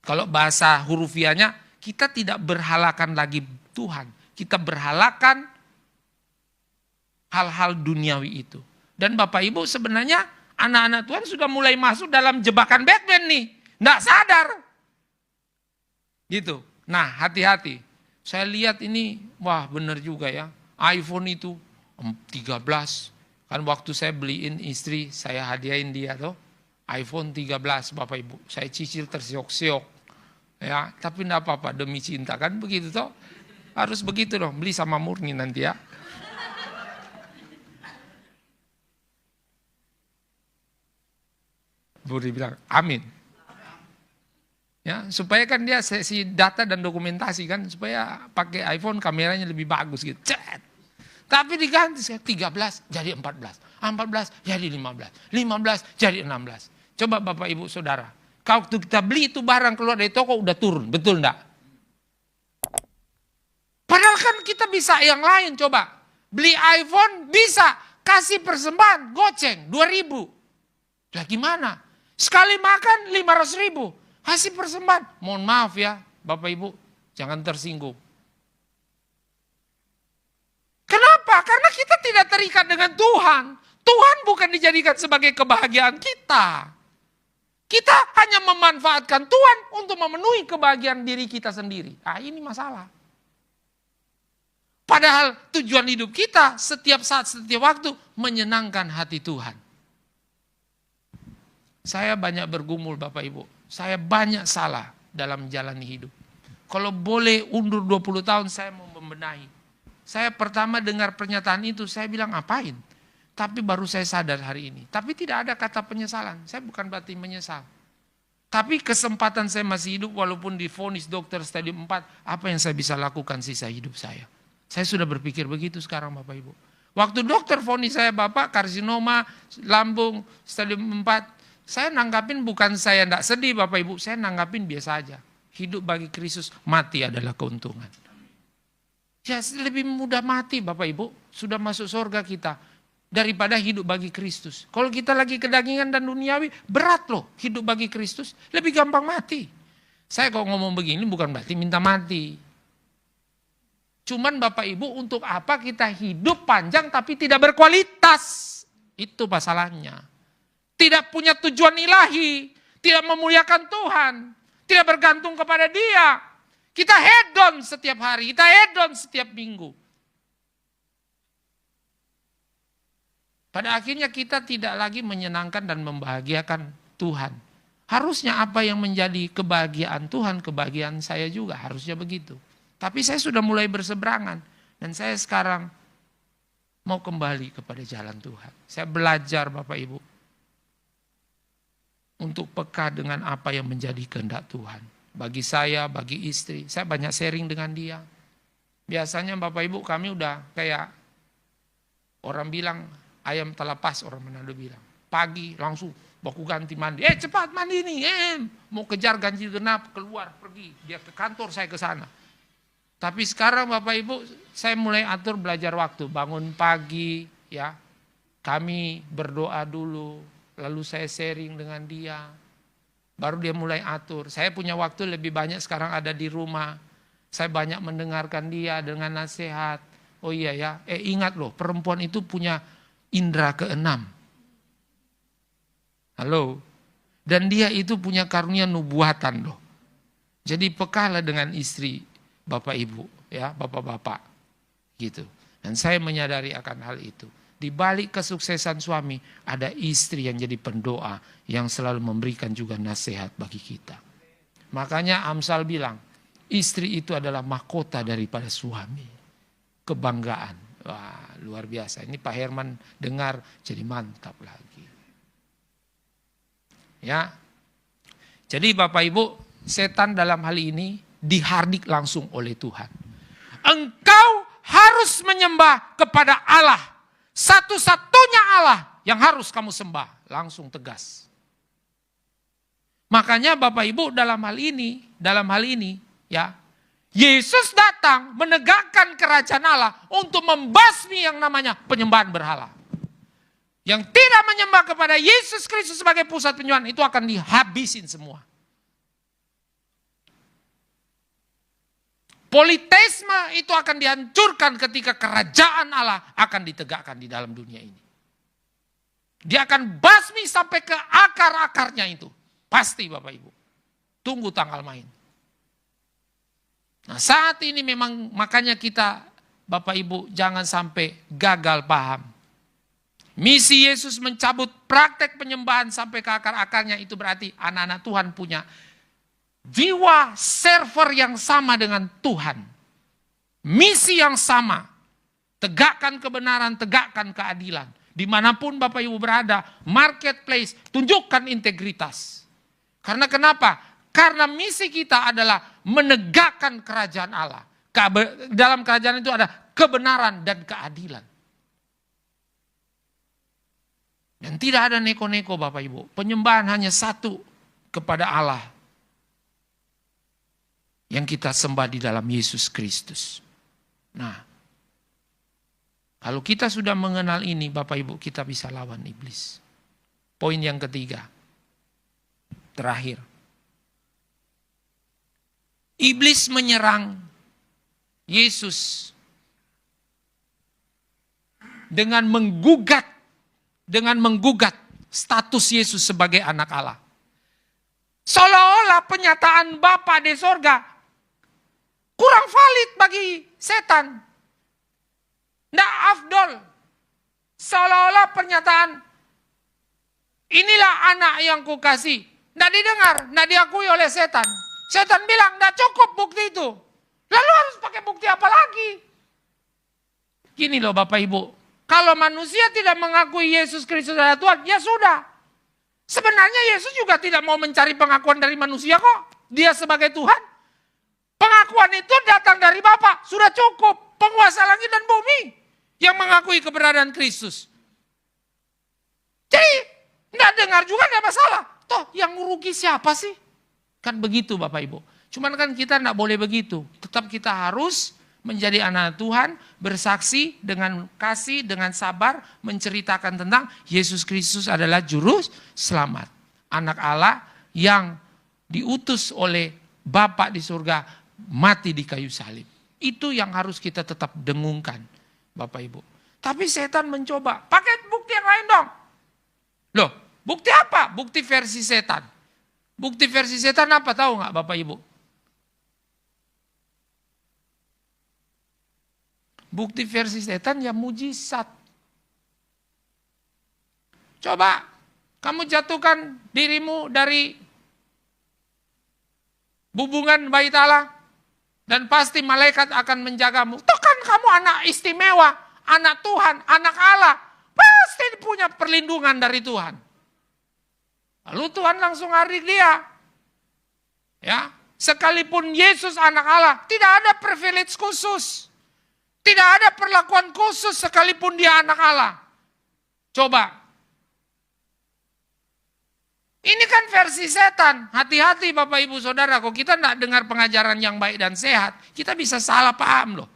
S1: Kalau bahasa hurufiahnya, kita tidak berhalakan lagi Tuhan. Kita berhalakan hal-hal duniawi itu. Dan Bapak Ibu sebenarnya anak-anak Tuhan sudah mulai masuk dalam jebakan Batman nih. Nggak sadar. Gitu. Nah, hati-hati. Saya lihat ini, wah benar juga ya. iPhone itu 13. Kan waktu saya beliin istri, saya hadiahin dia tuh. iPhone 13 Bapak Ibu. Saya cicil tersiok-siok. Ya, tapi enggak apa-apa demi cinta kan begitu toh. Harus begitu dong, beli sama murni nanti ya. Budi bilang, amin. Ya, supaya kan dia sesi data dan dokumentasi kan, supaya pakai iPhone kameranya lebih bagus gitu. Cet. Tapi diganti 13 jadi 14, 14 jadi 15, 15 jadi 16. Coba Bapak Ibu Saudara, kalau kita beli itu barang keluar dari toko udah turun, betul enggak? Padahal kan kita bisa yang lain coba. Beli iPhone bisa, kasih persembahan, goceng 2.000. Lah gimana? Sekali makan 500.000. Kasih persembahan. Mohon maaf ya Bapak Ibu, jangan tersinggung. Kenapa? Karena kita tidak terikat dengan Tuhan. Tuhan bukan dijadikan sebagai kebahagiaan kita. Kita hanya memanfaatkan Tuhan untuk memenuhi kebahagiaan diri kita sendiri. Ah, ini masalah. Padahal tujuan hidup kita setiap saat, setiap waktu menyenangkan hati Tuhan. Saya banyak bergumul Bapak Ibu. Saya banyak salah dalam menjalani hidup. Kalau boleh undur 20 tahun saya mau membenahi. Saya pertama dengar pernyataan itu saya bilang ngapain. Tapi baru saya sadar hari ini. Tapi tidak ada kata penyesalan. Saya bukan berarti menyesal. Tapi kesempatan saya masih hidup walaupun divonis dokter stadium 4. Apa yang saya bisa lakukan sisa hidup saya. Saya sudah berpikir begitu sekarang Bapak Ibu. Waktu dokter vonis saya Bapak karsinoma lambung stadium 4. Saya nanggapin bukan saya tidak sedih Bapak Ibu. Saya nanggapin biasa aja. Hidup bagi Kristus, mati adalah keuntungan. Ya lebih mudah mati Bapak Ibu. Sudah masuk surga kita. Daripada hidup bagi Kristus. Kalau kita lagi kedagingan dan duniawi, berat loh hidup bagi Kristus. Lebih gampang mati. Saya kalau ngomong begini bukan berarti minta mati. Cuman Bapak Ibu untuk apa kita hidup panjang tapi tidak berkualitas. Itu masalahnya. Tidak punya tujuan ilahi. Tidak memuliakan Tuhan. Tidak bergantung kepada Dia. Kita hedon setiap hari. Kita hedon setiap minggu. Pada akhirnya kita tidak lagi menyenangkan dan membahagiakan Tuhan. Harusnya apa yang menjadi kebahagiaan Tuhan, kebahagiaan saya juga. Harusnya begitu. Tapi saya sudah mulai berseberangan. Dan saya sekarang mau kembali kepada jalan Tuhan. Saya belajar Bapak Ibu. Untuk peka dengan apa yang menjadi kehendak Tuhan. Bagi saya, bagi istri. Saya banyak sharing dengan dia. Biasanya Bapak Ibu kami udah kayak orang bilang ayam telepas orang Manado bilang. Pagi langsung baku ganti mandi. Cepat mandi nih. Mau kejar ganjil genap keluar pergi. Dia ke kantor saya ke sana. Tapi sekarang Bapak Ibu saya mulai atur belajar waktu. Bangun pagi ya. Kami berdoa dulu. Lalu saya sharing dengan dia. Baru dia mulai atur. Saya punya waktu lebih banyak sekarang ada di rumah. Saya banyak mendengarkan dia dengan nasihat. Oh iya ya, ingat loh perempuan itu punya indera keenam. Halo. Dan dia itu punya karunia nubuatan loh. Jadi pekalah dengan istri Bapak Ibu. Ya, Bapak-Bapak. Gitu. Dan saya menyadari akan hal itu. Di balik kesuksesan suami, ada istri yang jadi pendoa, yang selalu memberikan juga nasihat bagi kita. Makanya Amsal bilang, istri itu adalah mahkota daripada suami. Kebanggaan. Wah, luar biasa. Ini Pak Herman dengar, jadi mantap lagi. Ya. Jadi Bapak Ibu, setan dalam hal ini dihardik langsung oleh Tuhan. Engkau harus menyembah kepada Allah. Satu-satunya Allah yang harus kamu sembah. Langsung tegas. Makanya Bapak Ibu dalam hal ini ya, Yesus datang menegakkan kerajaan Allah untuk membasmi yang namanya penyembahan berhala. Yang tidak menyembah kepada Yesus Kristus sebagai pusat penyembahan itu akan dihabisin semua. Politeisme itu akan dihancurkan ketika kerajaan Allah akan ditegakkan di dalam dunia ini. Dia akan basmi sampai ke akar-akarnya itu. Pasti Bapak Ibu. Tunggu tanggal main. Nah saat ini memang makanya kita Bapak Ibu jangan sampai gagal paham. Misi Yesus mencabut praktek penyembahan sampai ke akar-akarnya itu berarti anak-anak Tuhan punya jiwa server yang sama dengan Tuhan. Misi yang sama. Tegakkan kebenaran, tegakkan keadilan. Dimanapun Bapak Ibu berada, marketplace, tunjukkan integritas. Karena kenapa? Karena misi kita adalah menegakkan kerajaan Allah. Dalam kerajaan itu ada kebenaran dan keadilan. Dan tidak ada neko-neko Bapak Ibu. Penyembahan hanya satu kepada Allah. Yang kita sembah di dalam Yesus Kristus. Nah, kalau kita sudah mengenal ini Bapak Ibu, kita bisa lawan iblis. Poin yang ketiga. Terakhir. Iblis menyerang Yesus dengan menggugat status Yesus sebagai anak Allah. Seolah-olah penyataan Bapa di sorga kurang valid bagi setan. Nggak afdol. Seolah-olah pernyataan inilah anak yang kukasih. Nggak didengar, nggak diakui oleh setan. Setan bilang nggak cukup bukti itu. Lalu harus pakai bukti apa lagi? Gini loh Bapak Ibu. Kalau manusia tidak mengakui Yesus Kristus adalah Tuhan, ya sudah. Sebenarnya Yesus juga tidak mau mencari pengakuan dari manusia kok. Dia sebagai Tuhan. Pengakuan itu datang dari Bapa, sudah cukup. Penguasa langit dan bumi yang mengakui keberadaan Kristus. Jadi, nggak dengar juga nggak masalah. Toh yang rugi siapa sih? Kan begitu Bapak Ibu. Cuman kan kita nggak boleh begitu. Tetap kita harus menjadi anak Tuhan, bersaksi dengan kasih, dengan sabar, menceritakan tentang Yesus Kristus adalah juru selamat. Anak Allah yang diutus oleh Bapa di surga, mati di kayu salib. Itu yang harus kita tetap dengungkan, Bapak Ibu. Tapi setan mencoba, pakai bukti yang lain dong. Loh, bukti apa? Bukti versi setan. Bukti versi setan apa tahu nggak Bapak Ibu? Bukti versi setan ya mujizat. Coba kamu jatuhkan dirimu dari bubungan bait Allah dan pasti malaikat akan menjagamu. Toh kan kamu anak istimewa, anak Tuhan, anak Allah. Pasti punya perlindungan dari Tuhan. Lalu Tuhan langsung hadir dia. Ya, sekalipun Yesus anak Allah, tidak ada privilege khusus. Tidak ada perlakuan khusus sekalipun dia anak Allah. Coba. Ini kan versi setan. Hati-hati Bapak Ibu Saudara. Kalau kita tidak dengar pengajaran yang baik dan sehat, kita bisa salah paham loh.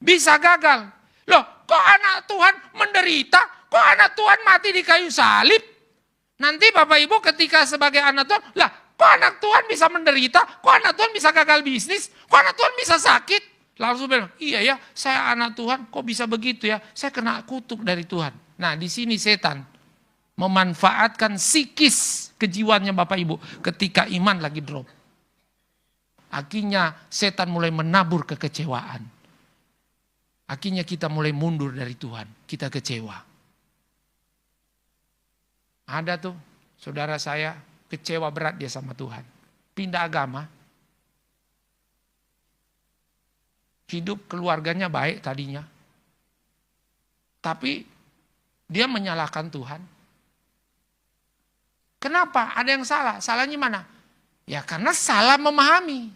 S1: Bisa gagal. Loh, kok anak Tuhan menderita? Kok anak Tuhan mati di kayu salib? Nanti Bapak Ibu ketika sebagai anak Tuhan, lah kok anak Tuhan bisa menderita? Kok anak Tuhan bisa gagal bisnis? Kok anak Tuhan bisa sakit? Langsung bilang, iya ya, saya anak Tuhan, kok bisa begitu ya? Saya kena kutuk dari Tuhan. Nah, di sini setan memanfaatkan psikis kejiwaannya Bapak Ibu ketika iman lagi drop. Akhirnya setan mulai menabur kekecewaan. Akhirnya kita mulai mundur dari Tuhan, kita kecewa. Ada tuh saudara saya kecewa berat dia sama Tuhan. Pindah agama. Hidup keluarganya baik tadinya. Tapi dia menyalahkan Tuhan. Kenapa? Ada yang salah. Salahnya mana? Ya karena salah memahami.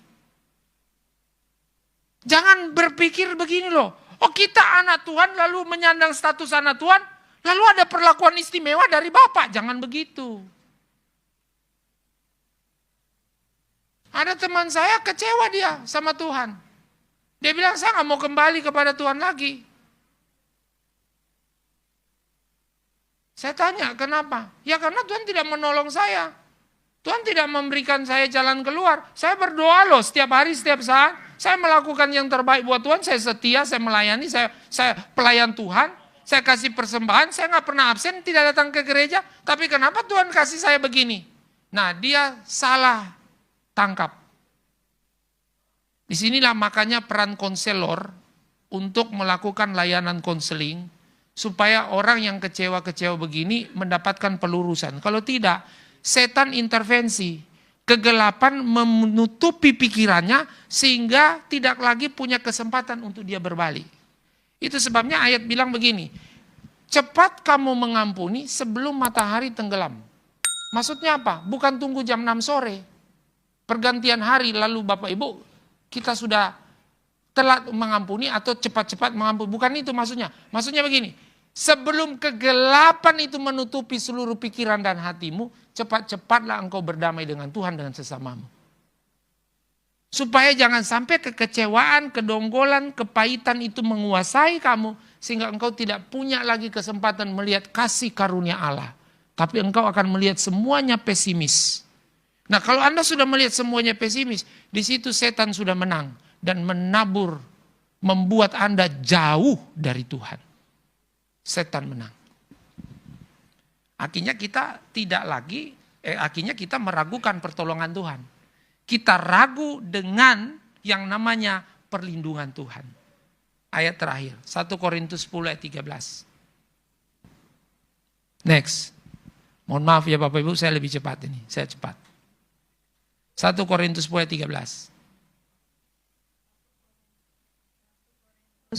S1: Jangan berpikir begini loh. Oh kita anak Tuhan lalu menyandang status anak Tuhan. Lalu ada perlakuan istimewa dari Bapak. Jangan begitu. Ada teman saya kecewa dia sama Tuhan. Dia bilang, saya nggak mau kembali kepada Tuhan lagi. Saya tanya, kenapa? Ya karena Tuhan tidak menolong saya. Tuhan tidak memberikan saya jalan keluar. Saya berdoa loh setiap hari, setiap saat. Saya melakukan yang terbaik buat Tuhan. Saya setia, saya melayani, saya pelayan Tuhan. Saya kasih persembahan, saya nggak pernah absen, tidak datang ke gereja. Tapi kenapa Tuhan kasih saya begini? Nah, dia salah tangkap. Disinilah makanya peran konselor untuk melakukan layanan konseling, supaya orang yang kecewa-kecewa begini mendapatkan pelurusan. Kalau tidak, setan intervensi. Kegelapan menutupi pikirannya sehingga tidak lagi punya kesempatan untuk dia berbalik. Itu sebabnya ayat bilang begini, cepat kamu mengampuni sebelum matahari tenggelam. Maksudnya apa? Bukan tunggu jam 6 sore. Pergantian hari lalu Bapak Ibu, kita sudah telat mengampuni atau cepat-cepat mengampuni. Bukan itu maksudnya. Maksudnya begini, sebelum kegelapan itu menutupi seluruh pikiran dan hatimu, cepat-cepatlah engkau berdamai dengan Tuhan dan sesamamu. Supaya jangan sampai kekecewaan, kedonggolan, kepahitan itu menguasai kamu, sehingga engkau tidak punya lagi kesempatan melihat kasih karunia Allah. Tapi engkau akan melihat semuanya pesimis. Nah, kalau Anda sudah melihat semuanya pesimis, di situ setan sudah menang dan menabur, membuat Anda jauh dari Tuhan. Setan menang. Akhirnya kita akhirnya kita meragukan pertolongan Tuhan. Kita ragu dengan yang namanya perlindungan Tuhan. Ayat terakhir, 1 Korintus 10 ayat 13. Next. Mohon maaf ya Bapak Ibu, saya lebih cepat ini. Saya cepat. 1 Korintus 10 ayat 13.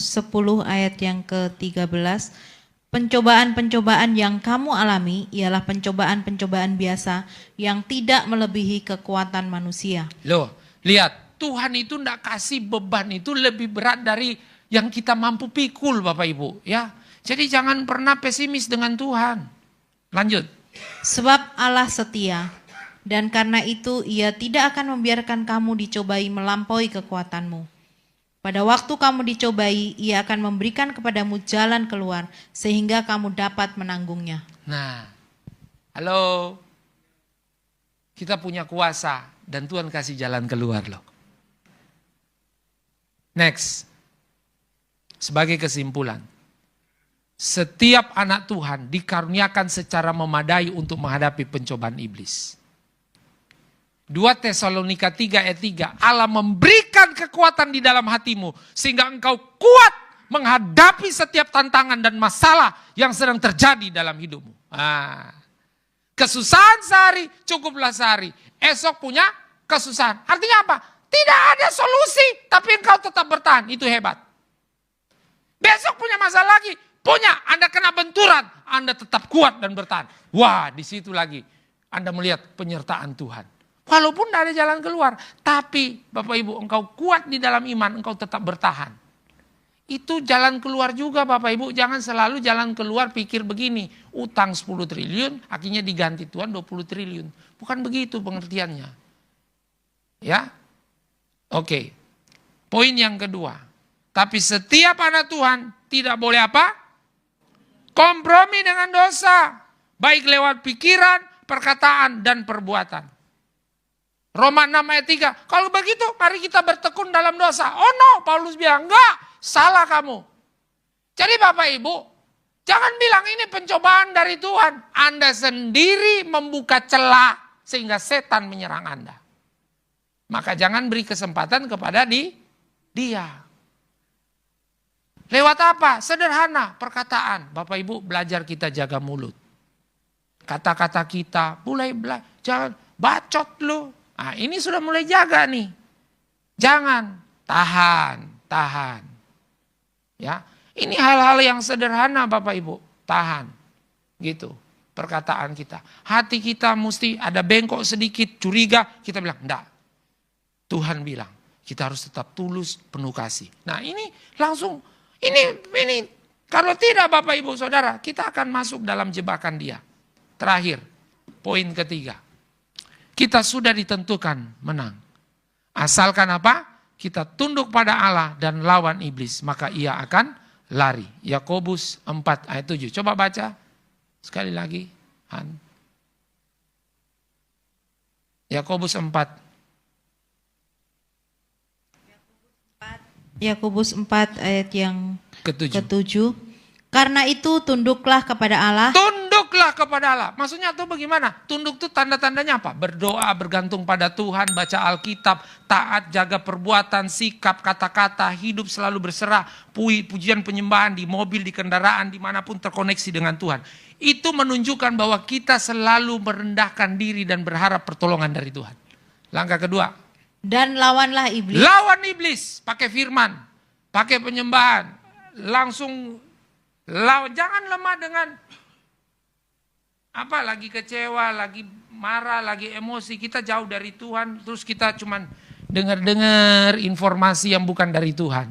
S2: 10 ayat yang ke-13. Pencobaan-pencobaan yang kamu alami ialah pencobaan-pencobaan biasa yang tidak melebihi kekuatan manusia.
S1: Loh, lihat, Tuhan itu tidak kasih beban itu lebih berat dari yang kita mampu pikul Bapak Ibu. Ya, jadi jangan pernah pesimis dengan Tuhan. Lanjut.
S2: Sebab Allah setia, dan karena itu Ia tidak akan membiarkan kamu dicobai melampaui kekuatanmu. Pada waktu kamu dicobai, Ia akan memberikan kepadamu jalan keluar, sehingga kamu dapat menanggungnya.
S1: Nah, halo, kita punya kuasa dan Tuhan kasih jalan keluar loh. Next, sebagai kesimpulan, setiap anak Tuhan dikaruniakan secara memadai untuk menghadapi pencobaan iblis. 2 Tesalonika 3 ayat 3, Allah memberikan kekuatan di dalam hatimu sehingga engkau kuat menghadapi setiap tantangan dan masalah yang sedang terjadi dalam hidupmu. Kesusahan sehari, cukuplah sehari. Esok punya kesusahan. Artinya apa? Tidak ada solusi, tapi engkau tetap bertahan. Itu hebat. Besok punya masalah lagi, punya. Anda kena benturan, Anda tetap kuat dan bertahan. Wah, di situ lagi Anda melihat penyertaan Tuhan. Walaupun tidak ada jalan keluar, tapi Bapak Ibu engkau kuat di dalam iman, engkau tetap bertahan. Itu jalan keluar juga Bapak Ibu, jangan selalu jalan keluar pikir begini, utang 10 triliun, akhirnya diganti Tuhan 20 triliun. Bukan begitu pengertiannya. Ya, oke. Poin yang kedua, tapi setiap anak Tuhan tidak boleh apa? Kompromi dengan dosa, baik lewat pikiran, perkataan, dan perbuatan. Roma 6 ayat 3, kalau begitu mari kita bertekun dalam dosa. Oh no, Paulus bilang, enggak, salah kamu. Jadi Bapak Ibu, jangan bilang ini pencobaan dari Tuhan. Anda sendiri membuka celah sehingga setan menyerang Anda. Maka jangan beri kesempatan kepada dia. Lewat apa? Sederhana, perkataan. Bapak Ibu belajar kita jaga mulut. Kata-kata kita, jangan bacot lu. Nah, ini sudah mulai jaga nih. Jangan, tahan. Ya, ini hal-hal yang sederhana Bapak Ibu, tahan. Gitu, perkataan kita. Hati kita mesti ada bengkok sedikit, curiga, kita bilang, enggak. Tuhan bilang, kita harus tetap tulus, penuh kasih. Nah, ini langsung, ini kalau tidak Bapak Ibu Saudara, kita akan masuk dalam jebakan dia. Terakhir, poin ketiga. Kita sudah ditentukan menang. Asalkan apa? Kita tunduk pada Allah dan lawan iblis, maka ia akan lari. Yakobus 4 ayat 7. Coba baca sekali lagi. Yakobus 4.
S2: Yakobus 4 ayat yang
S1: Ketujuh.
S2: Karena itu tunduklah kepada Allah.
S1: Tunduklah kepada Allah. Maksudnya tuh bagaimana? Tunduk tuh tanda-tandanya apa? Berdoa, bergantung pada Tuhan, baca Alkitab, taat, jaga perbuatan, sikap, kata-kata, hidup selalu berserah, pujian penyembahan di mobil, di kendaraan, dimanapun terkoneksi dengan Tuhan. Itu menunjukkan bahwa kita selalu merendahkan diri dan berharap pertolongan dari Tuhan. Langkah kedua.
S2: Dan lawanlah iblis.
S1: Lawan iblis, pakai firman, pakai penyembahan, langsung lawan. Jangan lemah dengan apa, lagi kecewa, lagi marah, lagi emosi. Kita jauh dari Tuhan, terus kita cuman dengar-dengar informasi yang bukan dari Tuhan.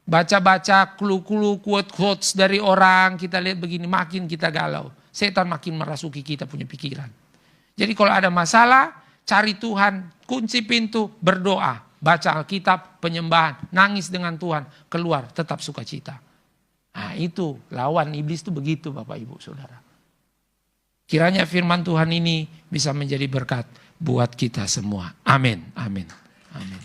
S1: Baca-baca clue-clue, quote-quotes dari orang, kita lihat begini, makin kita galau. Setan makin merasuki kita punya pikiran. Jadi kalau ada masalah, cari Tuhan, kunci pintu, berdoa, baca Alkitab, penyembahan, nangis dengan Tuhan, keluar tetap sukacita. Nah itu, lawan iblis itu begitu Bapak Ibu Saudara. Kiranya firman Tuhan ini bisa menjadi berkat buat kita semua. Amin, amin, amin.